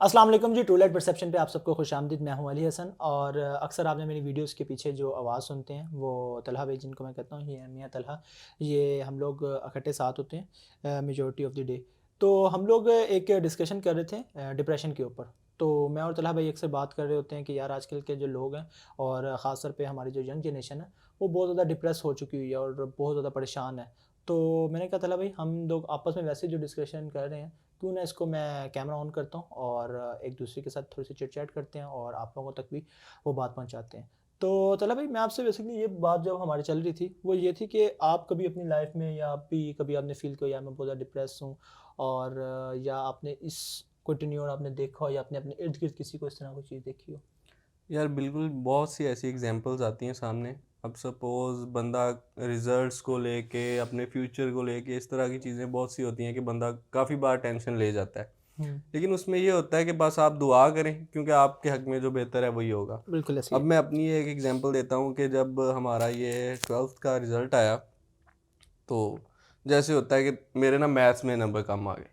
अस्सलाम वालेकुम जी। ट्रूलाइट परसेप्शन पे आप सबको खुशामदीद। मैं हूं अली हसन और अक्सर आपने मेरी वीडियोस के पीछे जो आवाज़ सुनते हैं वो तलहा भाई जिनको मैं कहता हूँ, ये मियाँ तलहा, ये हम लोग इकट्ठे साथ होते हैं मेजॉरिटी ऑफ द डे। तो हम लोग एक डिस्कशन कर रहे थे डिप्रेशन के ऊपर। तो मैं और तलहा भाई अक्सर बात कर रहे होते हैं कि यार आजकल के जो लोग हैं और ख़ास तौर पे हमारी जो यंग जनरेशन है वो बहुत ज़्यादा डिप्रेस हो चुकी हुई है और बहुत ज़्यादा परेशान है। तो मैंने कहा तलहा भाई हम लोग आपस में वैसे जो डिस्कशन कर रहे हैं, क्यों ना इसको मैं कैमरा ऑन करता हूँ और एक दूसरे के साथ थोड़ी सी चिट चैट करते हैं और आप लोगों तक भी वो बात पहुँचाते हैं। तो चला भाई मैं आपसे बेसिकली ये बात जब हमारी चल रही थी वो ये थी कि आप कभी अपनी लाइफ में या आप भी कभी आपने फील किया यार मैं बहुत ज़्यादा डिप्रेस हूँ, और या आपने इस कोई टेन्योर आपने देखा हो या आपने अपने इर्द गिर्द किसी को इस तरह की चीज़ देखी हो। यार बिल्कुल बहुत सी ऐसी एग्जांपल्स आती हैं सामने। अब सपोज़ बंदा रिजल्ट्स को लेके अपने फ्यूचर को लेके इस तरह की चीज़ें बहुत सी होती हैं कि बंदा काफ़ी बार टेंशन ले जाता है। हम्म। लेकिन उसमें ये होता है कि बस आप दुआ करें क्योंकि आपके हक में जो बेहतर है वही होगा। बिल्कुल ऐसी अब है। मैं अपनी एक एग्जांपल देता हूँ कि जब हमारा ये 12th का रिज़ल्ट आया, तो जैसे होता है कि मेरे ना मैथ्स में नंबर कम आ गए।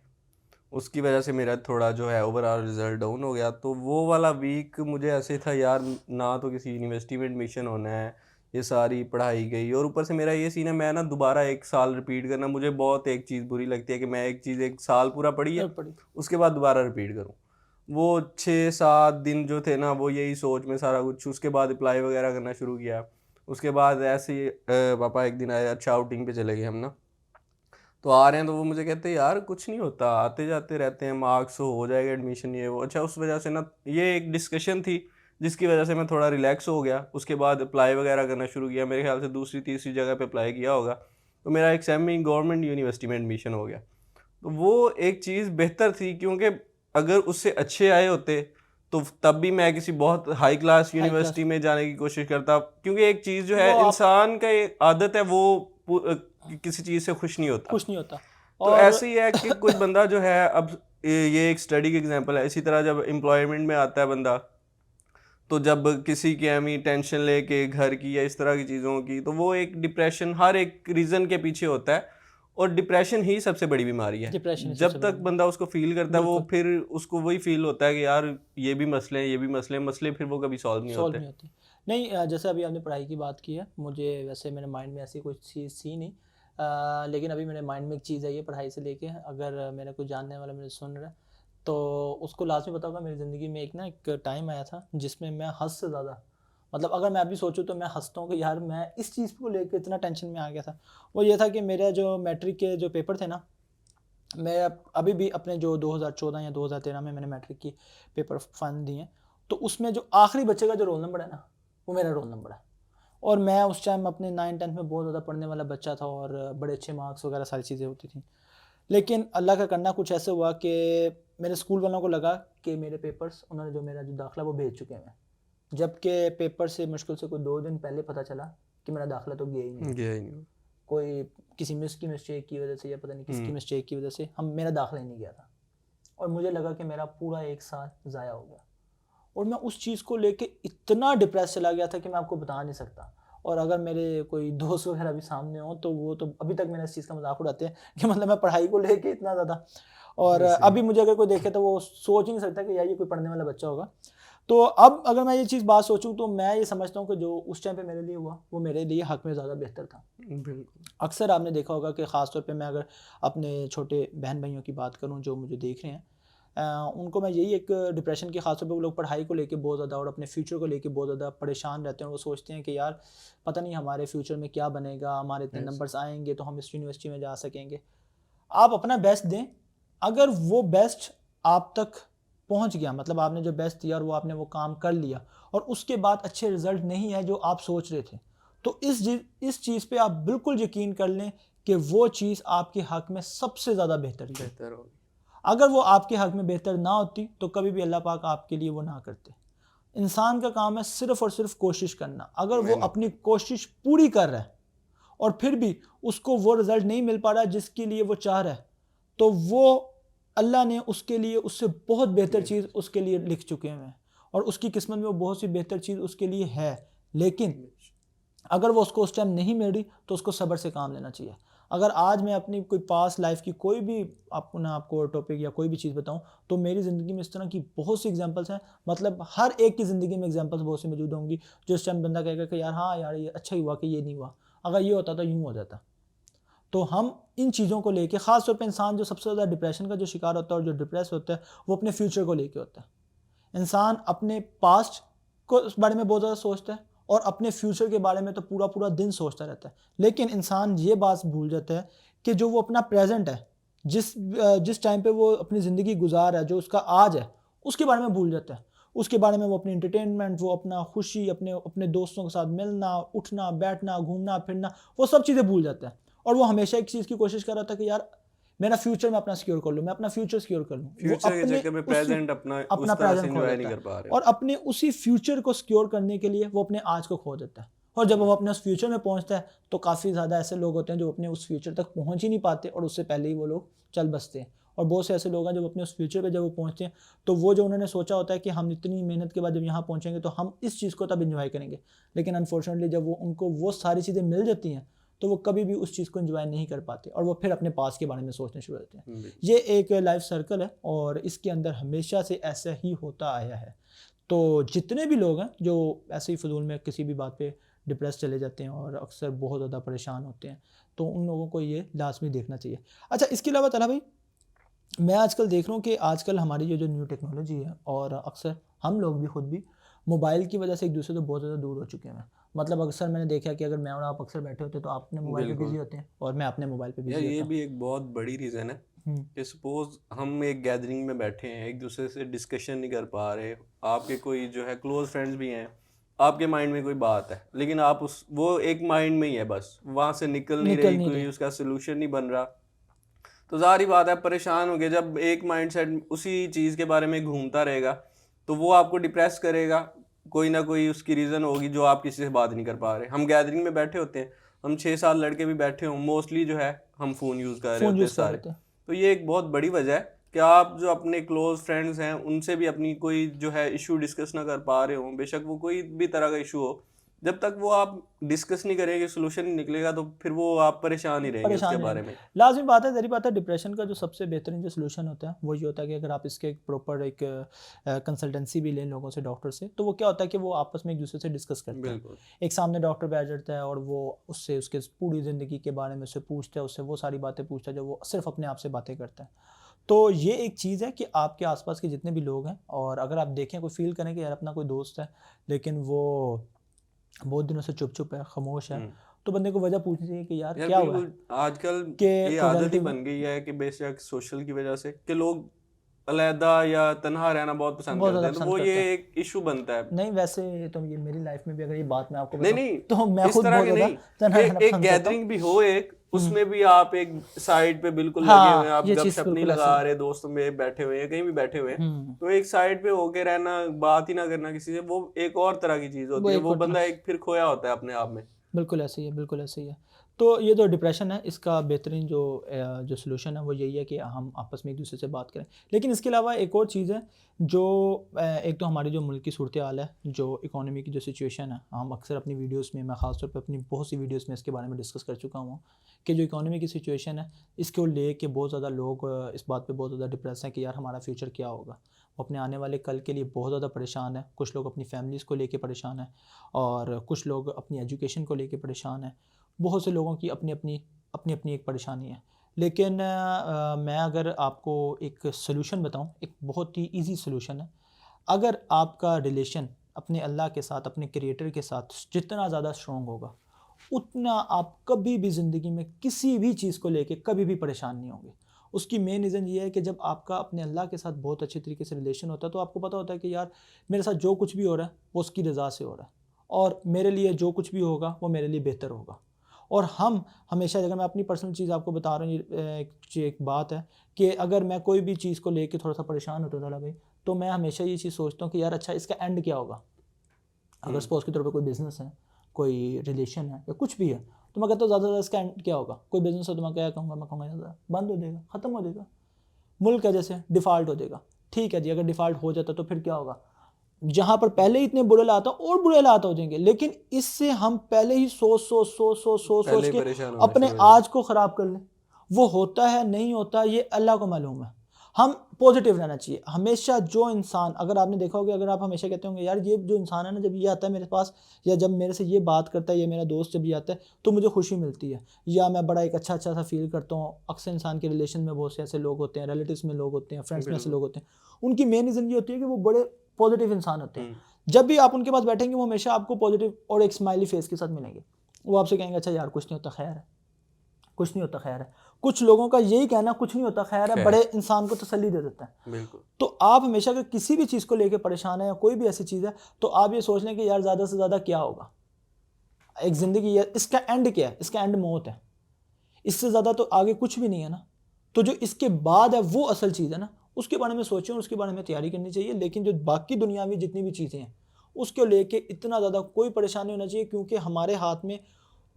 उसकी वजह से मेरा थोड़ा जो है ओवरऑल रिज़ल्ट डाउन हो गया। तो वो वाला वीक मुझे ऐसे था यार, ना तो किसी यूनिवर्सिटी में एडमिशन होना है, ये सारी पढ़ाई गई और ऊपर से मेरा ये सीन है, मैं ना दोबारा 1 साल रिपीट करना, मुझे बहुत एक चीज़ बुरी लगती है कि मैं एक चीज़ 1 साल पूरा पढ़ी है, पड़ी। उसके बाद दोबारा रिपीट करूँ। वो 6-7 दिन जो थे ना वो यही सोच में सारा कुछ, उसके बाद अप्लाई वगैरह करना शुरू किया। उसके बाद ऐसे ही पापा एक दिन आए, अच्छा आउटिंग पे चले गए हम ना। तो आ रहे हैं तो वो मुझे कहते हैं यार कुछ नहीं होता, आते जाते रहते हैं, मार्क्स हो जाएगा एडमिशन ये वो। अच्छा उस वजह से ना ये एक डिस्कशन थी जिसकी वजह से मैं थोड़ा रिलैक्स हो गया। उसके बाद अप्लाई वगैरह करना शुरू किया, मेरे ख्याल से दूसरी तीसरी जगह पे अप्लाई किया होगा, तो मेरा एक सेमी गवर्नमेंट यूनिवर्सिटी में एडमिशन हो गया। तो वो एक चीज़ बेहतर थी क्योंकि अगर उससे अच्छे आए होते तो तब भी मैं किसी बहुत high class high class. University में जाने की कोशिश करता, क्योंकि एक चीज़ जो है वो आप इंसान का एक आदत है वो किसी चीज़ से खुश नहीं होता। खुश नहीं होता। तो और ऐसे ही है कि कोई बंदा जो है, अब ये एक स्टडी की एग्जांपल है। इसी तरह जब एम्प्लॉयमेंट में आता है बंदा, तो जब किसी की हमें टेंशन लेके घर की या इस तरह की चीज़ों की, तो वो एक डिप्रेशन हर एक रीज़न के पीछे होता है और डिप्रेशन ही सबसे बड़ी बीमारी है। डिप्रेशन ही सबसे जब बड़ी तक बीमारी। बंदा उसको फील करता है, वो बिल्कुल। फिर उसको वही फील होता है कि यार ये भी मसले हैं, ये भी मसले हैं, मसले फिर वो कभी सॉल्व नहीं सॉल्व होते। नहीं होती। नहीं, जैसे अभी आपने पढ़ाई की बात की है, मुझे वैसे मेरे माइंड में ऐसी कोई चीज़ थी नहीं, लेकिन अभी मेरे माइंड में एक चीज़ आई है पढ़ाई से लेके। अगर मेरा कोई जानने वाला मुझे सुन रहा है तो उसको लाज़मी पता होगा, मेरी ज़िंदगी में एक टाइम आया था जिसमें मैं हद से ज़्यादा, मतलब अगर मैं अभी सोचूं तो मैं हंसता हूँ कि यार मैं इस चीज़ को लेकर इतना टेंशन में आ गया था। वो ये था कि मेरा जो मैट्रिक के जो पेपर थे ना, मैं अभी भी अपने जो 2014 या 2013 में मैंने मैट्रिक की पेपर फन दिए, तो उसमें जो आखिरी बच्चे का जो रोल नंबर है ना, वो मेरा रोल नंबर है। और मैं उस टाइम अपने 9-10 में बहुत ज़्यादा पढ़ने वाला बच्चा था और बड़े अच्छे मार्क्स वगैरह सारी चीज़ें होती थी। लेकिन अल्लाह का करना कुछ ऐसे हुआ कि मेरे स्कूल वालों को लगा कि मेरे पेपर्स, उन्होंने जो मेरा जो दाखिला वो भेज चुके हैं, जबकि पेपर से मुश्किल से कोई 2 दिन पहले पता चला कि मेरा दाखिला तो गया ही नहीं है। गया ही नहीं। कोई किसी मिस की मिस्टेक की वजह से या पता नहीं किसकी हम्म। मिस्टेक की वजह से हम मेरा दाखिला ही नहीं गया था। और मुझे लगा कि मेरा पूरा 1 साल ज़ाया हो गया। और मैं उस चीज़ को लेके इतना डिप्रेस चला गया था कि मैं आपको बता नहीं सकता। और अगर मेरे कोई दोस्त वगैरह भी सामने हो तो वो तो अभी तक मेरा इस चीज़ का मजाक उड़ाते हैं कि मतलब मैं पढ़ाई को लेके इतना ज़्यादा। और वैसे ही। अभी मुझे अगर कोई देखे तो वो सोच ही नहीं सकता कि यार ये कोई पढ़ने वाला बच्चा होगा। तो अब अगर मैं ये चीज़ बात सोचूं तो मैं ये समझता हूँ कि जो उस टाइम पे मेरे लिए हुआ वो मेरे लिए हक में ज़्यादा बेहतर था। बिल्कुल। अक्सर आपने देखा होगा कि ख़ास तौर पे मैं अगर अपने छोटे बहन भाइयों की बात करूं जो मुझे देख रहे हैं, उनको मैं यही एक डिप्रेशन की ख़ास तौर पे, वो लोग पढ़ाई को लेके बहुत ज़्यादा और अपने फ्यूचर को लेके बहुत ज़्यादा परेशान रहते हैं। वो सोचते हैं कि यार पता नहीं हमारे फ्यूचर में क्या बनेगा, हमारे इतने यस। नंबर्स आएंगे तो हम इस यूनिवर्सिटी में जा सकेंगे। आप अपना बेस्ट दें। अगर वो बेस्ट आप तक पहुंच गया, मतलब आपने जो बेस्ट दिया और वो आपने वो काम कर लिया और उसके बाद अच्छे रिजल्ट नहीं है जो आप सोच रहे थे, तो इस चीज़ पे आप बिल्कुल यकीन कर लें कि वो चीज़ आपके हक में सबसे ज़्यादा बेहतर थी। बेहतर होगी। अगर वो आपके हक में बेहतर ना होती तो कभी भी अल्लाह पाक आपके लिए वो ना करते। इंसान का काम है सिर्फ और सिर्फ कोशिश करना। अगर वो मेहनत। अपनी कोशिश पूरी कर रहा है और फिर भी उसको वो रिजल्ट नहीं मिल पा रहा जिसके लिए वो चाह रहा है, तो वो अल्लाह ने उसके लिए उससे बहुत बेहतर चीज़ बेहतर। उसके लिए लिख चुके हैं और उसकी किस्मत में वो बहुत सी बेहतर चीज़ उसके लिए है। लेकिन अगर वो उसको उस टाइम नहीं मिल रही तो उसको सब्र से काम लेना चाहिए। अगर आज मैं अपनी कोई पास्ट लाइफ की कोई भी आपको टॉपिक या कोई भी चीज़ बताऊं, तो मेरी ज़िंदगी में इस तरह की बहुत सी एग्जांपल्स हैं, मतलब हर एक की ज़िंदगी में एग्जांपल्स बहुत सी मौजूद होंगी जो इस टाइम बंदा कहेगा कि यार हाँ यार ये अच्छा ही हुआ कि ये नहीं हुआ, अगर ये होता तो यूँ हो जाता। तो हम इन चीज़ों को लेके, ख़ास तौर पे इंसान जो सबसे ज़्यादा डिप्रेशन का जो शिकार होता है और जो डिप्रेस होता है, वो अपने फ्यूचर को लेके होता है। इंसान अपने पास्ट को उस बारे में बहुत ज़्यादा सोचता है और अपने फ्यूचर के बारे में तो पूरा पूरा दिन सोचता रहता है। लेकिन इंसान ये बात भूल जाता है कि जो वो अपना प्रेजेंट है, जिस टाइम पे वो अपनी ज़िंदगी गुजार है, जो उसका आज है, उसके बारे में भूल जाता है। उसके बारे में वो अपनी एंटरटेनमेंट, वो अपना खुशी, अपने अपने दोस्तों के साथ मिलना, उठना, बैठना, घूमना फिरना, वो सब चीज़ें भूल जाता है। और वो हमेशा एक चीज़ की कोशिश कर रहा था कि यार मेरा फ्यूचर मैं अपना सिक्योर कर लूँ, मैं अपना फ्यूचर सिक्योर कर लूँ। फ्यूचर के चक्कर में प्रेजेंट अपना उस तरह से प्रेजेंट खो एंजॉय देता नहीं है कर पा रहे। और अपने उसी फ्यूचर को सिक्योर करने के लिए वो अपने आज को खो देता है। और जब वो अपने उस फ्यूचर में पहुंचता है तो काफ़ी ज़्यादा ऐसे लोग होते हैं जो अपने उस फ्यूचर तक पहुंच ही नहीं पाते और उससे पहले ही वो लोग चल बसते हैं। और बहुत से ऐसे लोग हैं जब अपने उस फ्यूचर पे जब वो पहुंचते हैं तो वो जो उन्होंने सोचा होता है कि हम इतनी मेहनत के बाद जब यहाँ पहुंचेंगे तो हम इस चीज़ को तब इंजॉय करेंगे, लेकिन अनफॉर्चुनेटली जब वो उनको वो सारी चीज़ें मिल जाती हैं तो वो कभी भी उस चीज़ को एंजॉय नहीं कर पाते और वो फिर अपने पास के बारे में सोचने शुरू होते हैं। ये एक लाइफ सर्कल है और इसके अंदर हमेशा से ऐसा ही होता आया है। तो जितने भी लोग हैं जो ऐसे ही फजूल में किसी भी बात पे डिप्रेस चले जाते हैं और अक्सर बहुत ज़्यादा परेशान होते हैं, तो उन लोगों को ये लाजमी देखना चाहिए। अच्छा, इसके अलावा तला भाई, मैं आजकल देख रहा हूँ कि आजकल हमारी ये जो न्यू टेक्नोलॉजी है और अक्सर हम लोग भी खुद भी मोबाइल की वजह से एक दूसरे से बहुत ज़्यादा दूर हो चुके हैं। मतलब अक्सर मैंने देखा कि अगर मैं और आप अक्सर बैठे होते तो आप अपने मोबाइल पे बिजी बिल्कुल होते हैं और मैं अपने मोबाइल पे यार, बिजी ये होता भी एक बहुत बड़ी रीज़न है हूँ। कि सपोज हम एक गैदरिंग में बैठे हैं, एक दूसरे से डिस्कशन नहीं कर पा रहे, आपके कोई जो है क्लोज फ्रेंड्स भी हैं, आपके माइंड में कोई बात है लेकिन आप उस वो एक माइंड में ही है, बस वहाँ से निकल नहीं निकल रही, नहीं कोई रहे। उसका सोल्यूशन नहीं बन रहा। तो ज़ाहिर बात है परेशान हो गए, जब एक माइंडसेट उसी चीज़ के बारे में घूमता रहेगा तो वो आपको डिप्रेस करेगा। कोई ना कोई उसकी रीज़न होगी जो आप किसी से बात नहीं कर पा रहे। हम गैदरिंग में बैठे होते हैं, हम 6-7 लड़के भी बैठे हों, मोस्टली जो है हम फ़ोन यूज़ कर रहे फ़ोन होते हैं यूज़ कर सारे। रहे थे। तो ये एक बहुत बड़ी वजह है कि आप जो अपने क्लोज फ्रेंड्स हैं उनसे भी अपनी कोई जो है इशू डिस्कस ना कर पा रहे हो, बेशक वो कोई भी तरह का इशू हो, जब तक वो आप डिस्कस नहीं करेंगे, सोल्यूशन नहीं निकलेगा, तो फिर वो आप परेशान ही रहेंगे उसके परेशान बारे रहेंगे। में। लाज़मी बात है, ज़ाहिर बात है, डिप्रेशन का जो सबसे बेहतरीन जो सॉल्यूशन होता है, वो ये होता है कि अगर आप इसके एक प्रॉपर एक कंसल्टेंसी भी लें लोगों से, डॉक्टर से, तो वो क्या होता है कि वो आपस में एक-दूसरे से डिस्कस करते हैं। बिल्कुल। एक सामने डॉक्टर बैठ जाता है और वो उससे उसके पूरी ज़िंदगी के बारे में उससे पूछता है, उससे वो सारी बातें पूछता है जो वो सिर्फ़ अपने आप से बातें करता है। तो ये एक चीज़ है कि आपके आस-पास के जितने भी लोग हैं और अगर आप देखें, कोई फ़ील करें कि यार अपना कोई दोस्त है, लेकिन वो बहुत दिनों से चुप-चुप है, खामोश है, हुँ। तो बंदे को वजह पूछनी चाहिए कि यार यार क्या हुआ है? बिल्कुल, आजकल कि ये कोई आदत ही रिलेटिव बन गई है कि बेशक सोशल की वजह से कि लोग अलहदा या तन्हा रहना बहुत पसंद बहुत करते ज़्यादा हैं, तो पसंद वो करते ये हैं। एक इश्यू बनता है। नहीं, वैसे तो ये मेरी लाइफ़ में भी अगर ये बात मैं आपको नहीं, बताऊँ, नहीं, तो मैं इस खुद तरह बहुत की ज़्यादा नहीं तन्हा कि रहना एक पसंद करता हूँ। गैदरिंग भी हो एक, हुँ। उसमें भी आप एक साइड पे बिल्कुल लगे हुए हैं, हाँ, आप ये चीज़ गपशप नहीं बिल्कुल ऐसे लगा है। रहे, दोस्तों में बैठे हुए हैं, कहीं भी बैठे हुए हैं, हुँ, तो एक साइड पे होके रहना, बात ही ना करना किसी से, वो एक और तरह की चीज़ वो होती है। एक वो और बंदा तरह एक फिर खोया होता है अपने आप में। बिल्कुल ऐसे ही है, बिल्कुल ऐसे ही है। तो ये जो डिप्रेशन है, इसका बेहतरीन जो सॉल्यूशन है वो यही है कि हम आपस में एक-दूसरे से बात करें। लेकिन इसके अलावा एक और चीज़ है जो एक तो हमारी जो मुल्क की सूरत-ए-हाल है, जो इकोनॉमी की जो सिचुएशन है, हम अक्सर अपनी वीडियोज़ में, मैं ख़ास तौर पे अपनी बहुत सी वीडियोज़ में इसके बारे में डिस्कस कर चुका हूँ कि जो इकोनॉमी की सिचुएशन है, इसको लेके बहुत ज़्यादा लोग इस बात पे बहुत ज़्यादा डिप्रेस हैं कि यार हमारा फ्यूचर क्या होगा? वो अपने आने वाले कल के लिए बहुत ज़्यादा परेशान है। कुछ लोग अपनी फैमिलीज़ को लेके परेशान हैं और कुछ लोग अपनी एजुकेशन को लेके परेशान हैं। बहुत से लोगों की अपनी-अपनी एक परेशानी है। लेकिन मैं अगर आपको एक सॉल्यूशन बताऊँ, एक बहुत ही ईज़ी सॉल्यूशन है। अगर आपका रिलेशन अपने अल्लाह के साथ, अपने क्रिएटर के साथ जितना ज़्यादा स्ट्रॉन्ग होगा, उतना आप कभी भी ज़िंदगी में किसी भी चीज़ को लेके कभी भी परेशान नहीं होंगे। उसकी मेन रीज़न ये है कि जब आपका अपने अल्लाह के साथ बहुत अच्छे तरीके से रिलेशन होता है, तो आपको पता होता है कि यार मेरे साथ जो कुछ भी हो रहा है, वो उसकी रज़ा से हो रहा है और मेरे लिए जो कुछ भी होगा, वो मेरे लिए बेहतर होगा। और हम हमेशा, अगर मैं अपनी पर्सनल चीज़ आपको बता रहा हूँ, एक बात है कि अगर मैं कोई भी चीज़ को लेके थोड़ा-सा परेशान होता था ना भाई, तो मैं हमेशा ये चीज़ सोचता हूँ कि यार अच्छा इसका एंड क्या होगा? अगर हुँ। सपोज़ के तौर पे कोई बिज़नेस है, कोई रिलेशन है या कुछ भी है, तो मैं कहता हूँ ज़्यादा से ज़्यादा इसका एंड क्या होगा? कोई बिज़नेस है तो मैं क्या कहूँगा? मैं कहूँगा यार बंद हो जाएगा, ख़त्म हो जाएगा। मुल्क है जैसे डिफ़ॉल्ट हो जाएगा। ठीक है जी, अगर डिफ़ॉल्ट हो जाता तो फिर क्या होगा? जहाँ पर पहले ही इतने बुरे हालात और बुरे हालात हो जाएंगे, लेकिन इससे हम पहले ही सोच पहले के परेशान होना अपने शुरू हो आज को ख़राब कर लें। वो होता है नहीं होता ये अल्लाह को मालूम है। हम पॉजिटिव रहना चाहिए हमेशा। जो इंसान, अगर आपने देखा होगा, अगर आप हमेशा कहते होंगे यार ये जो इंसान है ना, जब ये आता है मेरे पास या जब मेरे से ये बात करता है, या मेरा दोस्त जब ये आता है तो मुझे खुशी मिलती है, या मैं बड़ा एक अच्छा सा फील करता हूँ। अक्सर इंसान के रिलेशन में बहुत से ऐसे लोग होते हैं, रिलेटिव्स में लोग होते हैं, फ्रेंड्स में ऐसे लोग होते हैं, उनकी मेन रीज़न ये होती है कि वो बड़े पॉजिटिव इंसान होते हैं। जब भी आप उनके पास बैठेंगे वो हमेशा आपको पॉजिटिव और एक स्माइली फेस के साथ मिलेंगे। वो आपसे कहेंगे अच्छा यार कुछ नहीं होता, खैर है, कुछ नहीं होता, खैर है। कुछ लोगों का यही कहना कुछ नहीं होता खैर है बड़े इंसान को तसल्ली दे देता है। बिल्कुल। तो आप हमेशा अगर किसी भी चीज़ को लेकर परेशान है या कोई भी ऐसी चीज़ है, तो आप ये सोच लें कि यार ज़्यादा से ज़्यादा क्या होगा, एक ज़िंदगी है, इसका एंड क्या है, इसका एंड मौत है, इससे ज़्यादा तो आगे कुछ भी नहीं है ना। तो जो इसके बाद है वो असल चीज़ है ना, उसके बारे में सोचें और उसके बारे में तैयारी करनी चाहिए। लेकिन जो बाकी दुनियावी जितनी भी चीज़ें हैं उसको लेके इतना ज़्यादा कोई परेशानी होना चाहिए, क्योंकि हमारे हाथ में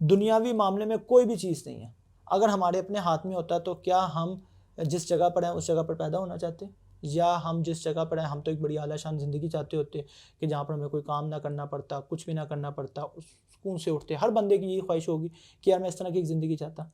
दुनियावी मामले में कोई भी चीज़ नहीं है। अगर हमारे अपने हाथ में होता तो क्या हम जिस जगह पर हैं उस जगह पर पैदा होना चाहते, या हम जिस जगह पर हैं हम तो एक बड़ी आलीशान ज़िंदगी चाहते होते कि जहाँ पर हमें कोई काम ना करना पड़ता, कुछ भी ना करना पड़ता, उस सुकून से उठते। हर बंदे की यही ख्वाहिश होगी कि यार मैं इस तरह की एक ज़िंदगी चाहता।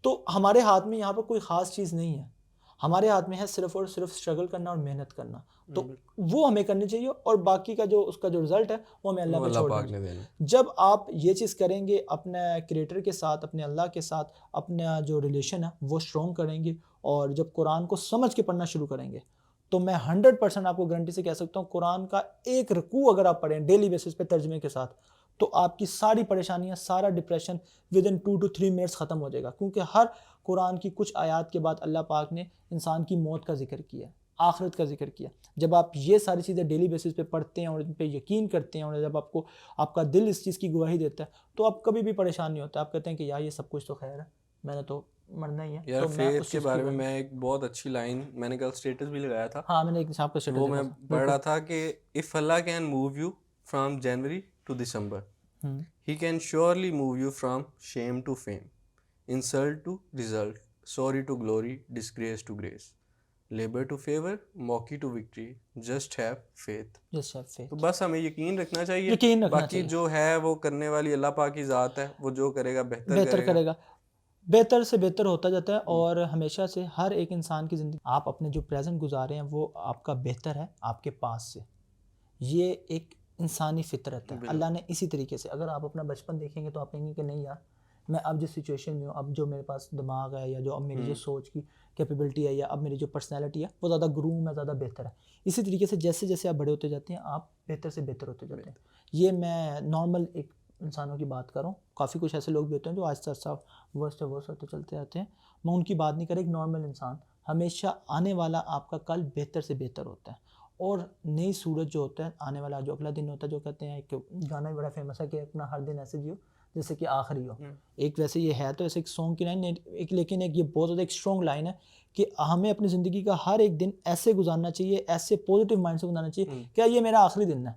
तो हमारे हाथ में यहाँ पर कोई ख़ास चीज़ नहीं है। हमारे हाथ में है सिर्फ़ और सिर्फ स्ट्रगल करना और मेहनत करना। तो वो हमें करनी चाहिए, और बाकी का जो उसका जो रिज़ल्ट है वो हमें अल्लाह पे छोड़ देना चाहिए। जब आप ये चीज़ करेंगे, अपने क्रिएटर के साथ, अपने अल्लाह के साथ अपना जो रिलेशन है वो स्ट्रॉन्ग करेंगे, और जब कुरान को समझ के पढ़ना शुरू करेंगे, तो मैं 100% आपको गारंटी से कह सकता हूँ, कुरान का एक रुकू अगर आप पढ़ें डेली बेसिस पे तर्जमे के साथ, तो आपकी सारी परेशानियाँ, सारा depression with in 2 to 3 minutes ख़त्म हो जाएगा। क्योंकि हर कुरान की कुछ आयत के बाद अल्लाह पाक ने इंसान की मौत का जिक्र किया, आखिरत का जिक्र किया। जब आप ये सारी चीज़ें डेली बेसिस पे पढ़ते हैं और इन पे यकीन करते हैं, और जब आपको आपका दिल इस चीज़ की गवाही देता है, तो आप कभी भी परेशान नहीं होता। आप कहते हैं कि यार ये सब कुछ तो खैर है, मैंने तो मरना ही है। यार तो मैं फेथ उस के चीज़ की बारे में गवाही, मैं एक बहुत अच्छी लाइन मैंने कल स्टेटस भी लगाया था, हाँ मैंने एक आपका स्टेटस वो देखा मैं था, पढ़ रहा बिल्कुल। था कि if Allah can move you from January to December, he can surely move you from shame to fame, insult to result, sorry to glory, disgrace to grace, labour to favour, mockery to victory, just have faith. Just have faith, तो बस हमें यकीन रखना चाहिए, यकीन रखना बाकी चाहिए, जो है वो करने वाली अल्लाह पाक की ज़ात है, वो जो करेगा बेहतर बेहतर करेगा। करेगा, बेहतर से बेहतर होता जाता है। और हमेशा से हर एक इंसान की ज़िंदगी, आप अपने जो प्रेजेंट गुजारे हैं वो आपका बेहतर है आपके पास से। ये एक इंसानी फितरत है, अल्लाह ने इसी तरीके से। अगर आप अपना बचपन देखेंगे तो आप कहेंगे कि नहीं यार, मैं अब जिस सिचुएशन में हूँ, अब जो मेरे पास दिमाग है, या जो अब मेरी जो सोच की कैपेबिलिटी है, या अब मेरी जो पर्सनैलिटी है वो ज़्यादा ग्रूम है, ज़्यादा बेहतर है। इसी तरीके से जैसे जैसे आप बड़े होते जाते हैं आप बेहतर से बेहतर होते जाते हैं। ये मैं नॉर्मल एक इंसानों की बात कर रहा हूँ। काफ़ी कुछ ऐसे लोग भी होते हैं जो आहिस्ता आहिस्ता वर्स्ट वर्स्ट होते चलते रहते हैं। मैं उनकी बात नहीं कर रहा, एक नॉर्मल इंसान। हमेशा आने वाला आपका कल बेहतर से बेहतर होता है, और नई सूरज जो होता है, आने वाला जो अगला दिन होता है, जो कहते हैं, एक गाना भी बड़ा फेमस है कि अपना हर दिन ऐसे जियो जैसे कि आखिरी हो। एक वैसे ये है तो ऐसे एक सॉन्ग की लाइन एक, लेकिन एक ये बहुत ज़्यादा एक स्ट्रॉन्ग लाइन है कि हमें अपनी ज़िंदगी का हर एक दिन ऐसे गुजारना चाहिए, ऐसे पॉजिटिव माइंड से गुजारना चाहिए, क्या ये मेरा आखिरी दिन है।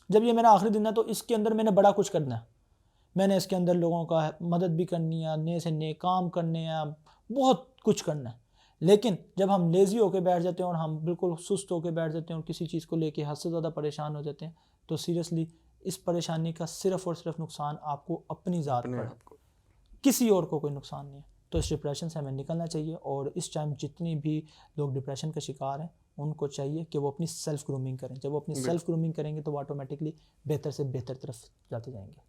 जब ये मेरा आखिरी दिन है तो इसके अंदर मैंने बड़ा कुछ करना है, मैंने इसके अंदर लोगों का मदद भी करनी है, नए से नए काम करने हैं, बहुत कुछ करना है। लेकिन जब हम लेज़ी होकर बैठ जाते हैं और हम बिल्कुल सुस्त होकर बैठ जाते हैं और किसी चीज़ को लेके हद से ज़्यादा परेशान हो जाते हैं, तो सीरियसली इस परेशानी का सिर्फ़ और सिर्फ नुकसान आपको अपनी ज़ात पर है, किसी और को कोई नुकसान नहीं है। तो इस डिप्रेशन से हमें निकलना चाहिए, और इस टाइम जितनी भी लोग डिप्रेशन का शिकार हैं उनको चाहिए कि वो अपनी सेल्फ़ ग्रूमिंग करें। जब वो अपनी सेल्फ़ ग्रूमिंग करेंगे तो वो ऑटोमेटिकली बेहतर से बेहतर तरफ जाते जाएंगे।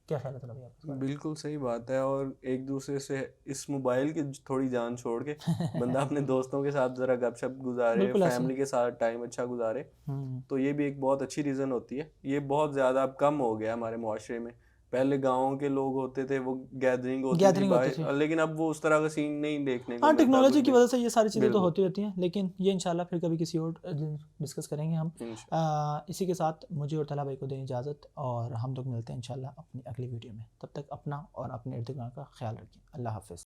क्या ख्याल है तुम्हारा आपका? बिल्कुल सही बात है। और एक दूसरे से इस मोबाइल की थोड़ी जान छोड़ के बंदा अपने दोस्तों के साथ ज़रा गपशप गुजारे, बिल्कुल ऐसे। फैमिली के साथ टाइम अच्छा गुजारे, तो ये भी एक बहुत अच्छी रीज़न होती है। ये बहुत ज़्यादा अब कम हो गया हमारे मुआशरे में। पहले गाँव के लोग होते थे, वो गैदरिंग होती थी गैदरिंग होती थी। लेकिन अब वो उस तरह का सीन नहीं देखने को हाँ, मिलता कुछ टेक्नोलॉजी की भी। वजह से ये सारी चीज़ें तो बिल्कुल, होती रहती हैं, लेकिन ये इंशाल्लाह फिर कभी किसी और दिन डिस्कस करेंगे हम। इसी के साथ मुझे और तला भाई को दें इजाज़त, और हम लोग मिलते हैं इंशाल्लाह अपनी अगली वीडियो में। तब तक अपना और अपने इर्द गिर्द का ख्याल रखिए। अल्लाह हाफ़िज़।